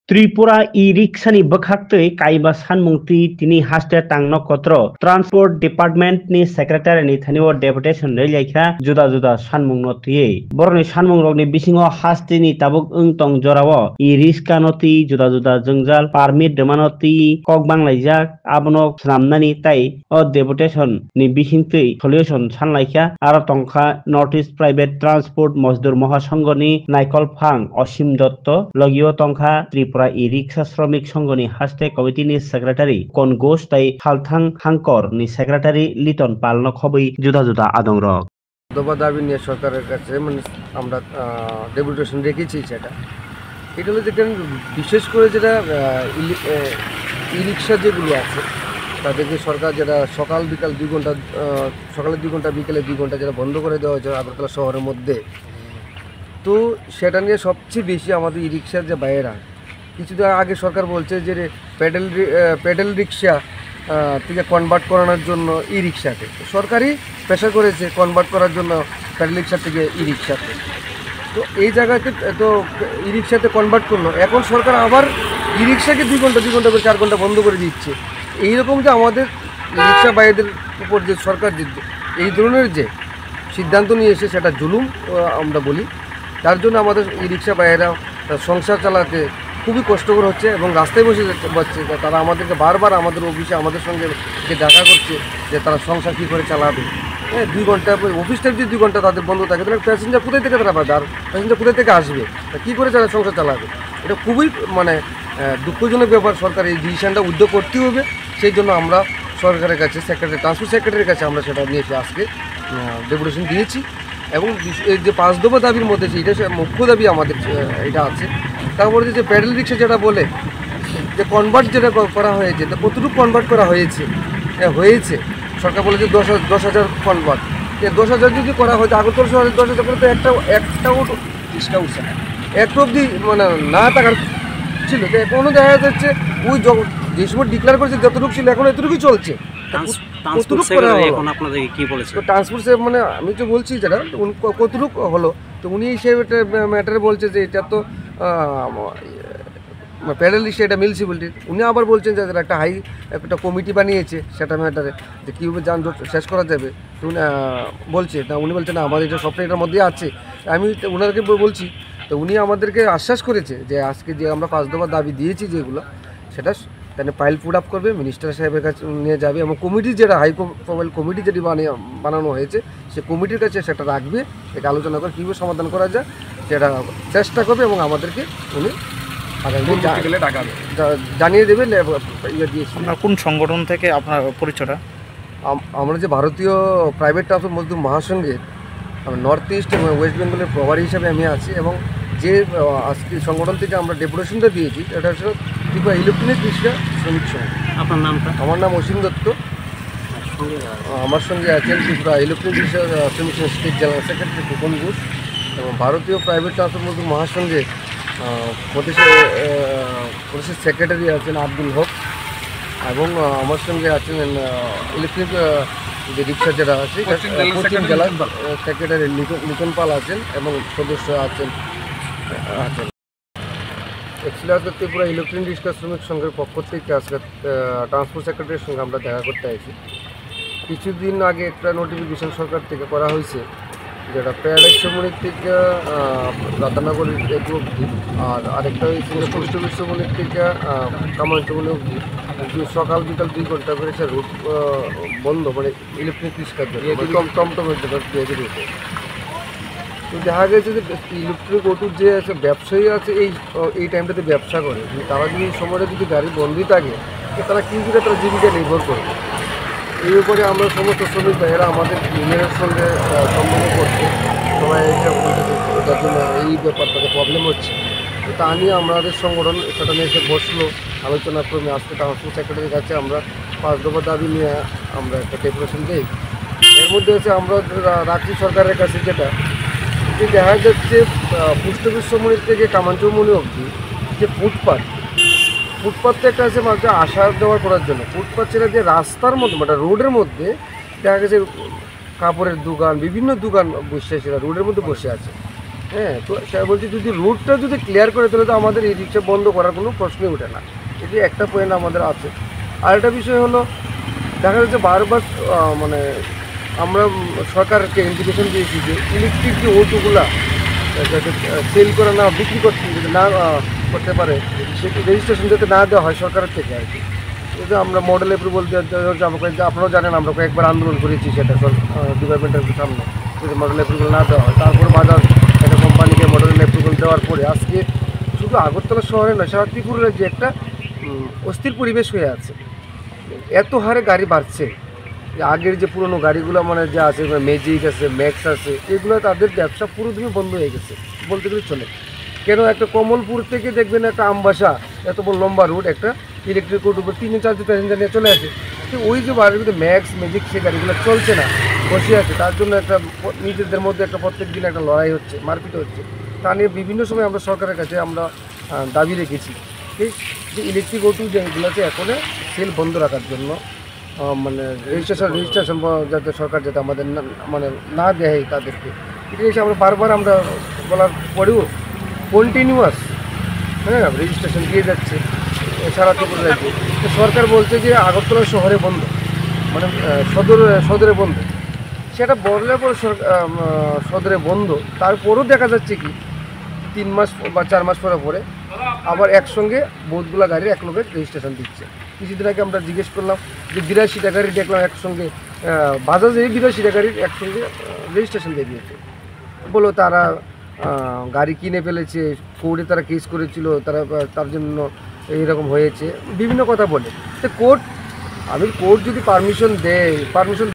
Tripura e-riksani bakhaktui kaiba sanmungti tini haste tangno kotro Transport Department ni Secretary ni thaniwo deputation reilaikha juda sanmungno tiye boroni sanmungrokni bisingo haste ni tabuk tong jorao e-riska noti juda jongjal permit demanoti kokbang laijak abono slamnani tai o deputation ni bisingtui solution sanlaikha aro tongkha Northeast Private Transport Mosdur Mahasangoni Naikol Phang Osim Dotto logio tongkha Tripura e-riksha শ্রমিক সংঘনি হাস্তে কমিটিনি secretary কোন ঘোষ তাই হালথাং হাংকর নি secretary Liton পালন খবই জুদা আদং rock দফা দাবি নিয়ে সরকারের কাছে মানে আমরা ডেপুটেশন রেখেছি। এটা হলো যেখানে বিশেষ করে যেটা ই রিক্সা যেগুলো আছে তাদেরকে সরকার যেটা সকাল বিকাল 2 ঘন্টা সকালে 2 ঘন্টা বিকেলে 2 ঘন্টা যেটা বন্ধ করে দেওয়া হয়েছে আগরতলা শহরের মধ্যে, তো সেটা নিয়ে সবচেয়ে বেশি আমাদের ই রিক্সার যে বাইরা কিছুদিন আগে সরকার বলছে যে প্যাডেল রিক্সা থেকে কনভার্ট করানোর জন্য ই রিক্সাতে সরকারই প্রেশার করেছে কনভার্ট করার জন্য প্যাডেল রিক্সা থেকে ই রিক্সাতে। তো এই জায়গাতে তো ই রিক্সাতে কনভার্ট করলো, এখন সরকার আবার ই রিক্সাকে 2 ঘন্টা করে 4 ঘন্টা বন্ধ করে দিচ্ছে। এইরকম যে আমাদের রিক্সা বাইরেদের উপর যে সরকার যে এই ধরনের যে সিদ্ধান্ত নিয়ে এসে সেটা জুলুম আমরা বলি। তার জন্য আমাদের ই রিক্সা বাইরেরা সংসার চালাতে খুবই কষ্টকর হচ্ছে এবং রাস্তায় বসে যাচ্ছে। তারা আমাদেরকে বারবার আমাদের অফিসে আমাদের সঙ্গে যে দেখা করছে যে তারা সংসার কী করে চালাবে। 2 ঘন্টা অফিস টাইম যদি 2 ঘন্টা তাদের বন্ধ থাকে তাহলে প্যাসেঞ্জার কোথায় থেকে তারা পাবে, আর প্যাসেঞ্জার কোথায় থেকে আসবে, কী করে তারা সংসার চালাবে। এটা খুবই মানে দুঃখজনক ব্যাপার। সরকার এই ডিসিশনটা উদ্যোগ করতেই হবে। সেই জন্য আমরা সরকারের কাছে ট্রান্সপোর্ট সেক্রেটারির কাছে আমরা সেটা নিয়ে এসে আজকে ডেপুটেশন দিয়েছি। এবং এই যে 5 দফা দাবির মধ্যে এটা মুখ্য দাবি আমাদের এটা আছে। তারপরে যে প্যাডেল রিক্সা যেটা বলে যে কনভার্ট যেটা করা হয়েছে, তা কতটুকু কনভার্ট করা হয়েছে সরকার বলে যে 10,000 কনভার্ট। 10,000 যদি করা হয় আগরতলা শহরে 10,000 করে তো একটাও রিক্সা উঠছে না, একটা অবধি মানে না থাকার ছিল। তো এখনও দেখা যাচ্ছে ওই যে সময় ডিক্লেয়ার করেছে যতটুকু ছিল এখন এতটুকুই চলছে। ট্রান্সপোর্ট মানে আমি তো বলছি যেটা কতটুকু হলো, তো উনি সেই ম্যাটারে বলছে যে এটা তো প্যাডেল রিক্সা এটা মিউনিসিপ্যালিটি। উনি আবার বলছেন যে একটা কমিটি বানিয়েছে সেটা ম্যাটারে যে কীভাবে যানজট শেষ করা যাবে। তো উনি বলছে না, উনি বলছেন না আমাদের এটা সফটওয়্যারের মধ্যে আছে। আমি ওনাকে বলছি, তো উনি আমাদেরকে আশ্বাস করেছে যে আজকে যে আমরা 5 দফা দাবি দিয়েছি যেগুলো সেটা তাহলে ফাইল পুট আপ করবে, মিনিস্টার সাহেবের কাছে নিয়ে যাবে এবং কমিটি যেটা হাই প্রোফাইল কমিটি যেটি বানানো হয়েছে সে কমিটির কাছে সেটা রাখবে, এটা আলোচনা করে কীভাবে সমাধান করা যায় সেটা চেষ্টা করবে এবং আমাদেরকে উনি জানিয়ে দেবে। কোন সংগঠন থেকে আপনার পরিচয়টা? আমরা যে ভারতীয় প্রাইভেট ট্রান্সপোর্ট মজদুর মহাসংঘের নর্থ ইস্ট এবং ওয়েস্ট বেঙ্গলের প্রভারী হিসাবে আমি আছি। এবং যে আজকে সংগঠন থেকে আমরা ডেপুটেশনটা দিয়েছি এটা হচ্ছে ত্রিপুরা ইলেকট্রনিক রিক্সা শ্রমিক সংঘ। আপনার নামটা? আমার নাম অসীম দত্ত। আমার সঙ্গে আছেন ত্রিপুরা ইলেকট্রনিক রিক্সা শ্রমিক সংঘ state general secretary Khokan Ghosh এবং ভারতীয় প্রাইভেট ট্রান্সপোর্ট মজদুর মহাসংঘের প্রদেশের সেক্রেটারি আছেন আব্দুল হক এবং আমার সঙ্গে আছেন ইলেকট্রিক যে রিক্সা যারা আছে পশ্চিম জেলার সেক্রেটারি লিটন পাল আছেন এবং সদস্য আছেন। অ্যাকচুয়ালি আজকে ত্রিপুরা ইলেকট্রনিক রিক্সা শ্রমিক সংঘের পক্ষ থেকে আজকে ট্রান্সপোর্ট সেক্রেটারির সঙ্গে আমরা দেখা করতে আছি। কিছুদিন আগে একটা নোটিফিকেশন সরকার থেকে করা হয়েছে যেটা প্যারাডাইস শ্রমিক থেকে রাধানগর একটু অবধি, আর আরেকটা হয়েছে পোস্ট অফিস শ্রমিক থেকে কামান শ্রমিক অবধি সকাল বিকাল 2 ঘন্টা করে সে রুট বন্ধ, মানে ইলেকট্রিক রিক্সার জন্য টমটমের জন্য পেয়ে দিতে। তো দেখা গেছে যে ইলেকট্রিক অটোর যে ব্যবসায়ী আছে এই টাইমটাতে ব্যবসা করে, তারা যদি এই সময়টা যদি গাড়ি বন্ধই থাকে তারা কী করে তারা জীবিকা নির্ভর করবে। এই উপরে আমরা সমস্ত শ্রমিক ভাইয়েরা আমাদের ইউনিয়নের সঙ্গে সম্পর্ক করছে, সবাই তার জন্য এই ব্যাপারটাতে প্রবলেম হচ্ছে। তো তা নিয়ে আমাদের সংগঠন সেটা নিয়ে এসে বসলো, আলোচনা ক্রমে আজকে ট্রান্সপোর্ট সেক্রেটারির কাছে আমরা 5 দফা দাবি নিয়ে আমরা একটা ডেপুটেশন দিই। এর মধ্যে হচ্ছে আমরা রাজ্য সরকারের কাছে যেটা যে দেখা যাচ্ছে পোস্ট অফিস শ্রমিক থেকে কামানচৌমনি অবধি যে ফুটপাথটা একটা আছে মানুষকে আসা যাওয়া করার জন্য, ফুটপাথ ছেড়ে যে রাস্তার মধ্যে মানে রোডের মধ্যে দেখা গেছে কাপড়ের দোকান বিভিন্ন দোকান বসে সেটা রোডের মধ্যে বসে আছে। হ্যাঁ, তো স্যার বলছি যদি রুটটা যদি ক্লিয়ার করে তাহলে তো আমাদের এই রিক্সা বন্ধ করার কোনো প্রশ্নই ওঠে না। এটি একটা পয়েন্ট আমাদের আছে। আর একটা বিষয় হলো দেখা যাচ্ছে বারবার মানে আমরা সরকারকে ইন্ডিকেশন দিয়েছি যে ইলেকট্রিক যে অটোগুলা যাতে সেল করে না বিক্রি করতে যদি না করতে পারে সেটি রেজিস্ট্রেশন যাতে না দেওয়া হয় সরকারের থেকে আর কি। এই যে আমরা মডেল অ্যাপ্রুভাল আপনারাও জানেন আমরা কয়েকবার আন্দোলন করেছি সেটা ডিপার্টমেন্টের সামনে যদি মডেল অ্যাপ্রুভাল না দেওয়া হয়। তারপরে বাজার একটা কোম্পানিকে মডেল অ্যাপ্রুভাল দেওয়ার পরে আজকে শুধু আগরতলা শহরে নয় সারা ত্রিপুরার যে একটা অস্থির পরিবেশ হয়ে আছে, এত হারে গাড়ি বাড়ছে। আগের যে পুরনো গাড়িগুলো মানে যা আছে ম্যাজিক আছে, ম্যাক্স আছে, এগুলো তাদের ব্যবসা পুরোদমে বন্ধ হয়ে গেছে বলতে গেলে চলে। কেন একটা কমলপুর থেকে দেখবেন একটা আমবাসা এত বড় লম্বা রুট একটা ইলেকট্রিক রুট উপর 3-4 প্যাসেঞ্জার নিয়ে চলে আসে। তো ওই যে বাড়ির মধ্যে ম্যাক্স ম্যাজিক সে গাড়িগুলো চলছে না, বসে আছে, তার জন্য একটা নিজেদের মধ্যে একটা প্রত্যেক দিন একটা লড়াই হচ্ছে, মারপিট হচ্ছে। তা নিয়ে বিভিন্ন সময় আমরা সরকারের কাছে আমরা দাবি রেখেছি ঠিক যে ইলেকট্রিক অটো যেগুলো আছে এখন সেল বন্ধ রাখার জন্য মানে রেজিস্ট্রেশন যাতে সরকার যাতে আমাদের মানে না দেয় তাদেরকে। এটা এসে আমরা বারবার আমরা বলার পরেও কন্টিনিউয়াস হ্যাঁ রেজিস্ট্রেশন দিয়ে যাচ্ছে সারা ত্রিপুরা রাজ্যে। তো সরকার বলছে যে আগরতলা শহরে বন্ধ মানে সদরে বন্ধ। সেটা বলার পর সদরে বন্ধ, তারপরেও দেখা যাচ্ছে কি 3 মাস বা 4 মাস পরে আবার একসঙ্গে বহুতগুলো গাড়ির এক লোকের রেজিস্ট্রেশন দিচ্ছে। কিছুদিন আগে আমরা জিজ্ঞেস করলাম যে 82টা গাড়ি দেখলাম একসঙ্গে বাজাজে 82টা গাড়ির একসঙ্গে রেজিস্ট্রেশন দিয়ে দিয়েছে। বলো তারা গাড়ি কিনে ফেলেছে, কোর্টে তারা কেস করেছিল, তার জন্য এইরকম হয়েছে বিভিন্ন কথা বলে। তো কোর্ট যদি পারমিশন দেয়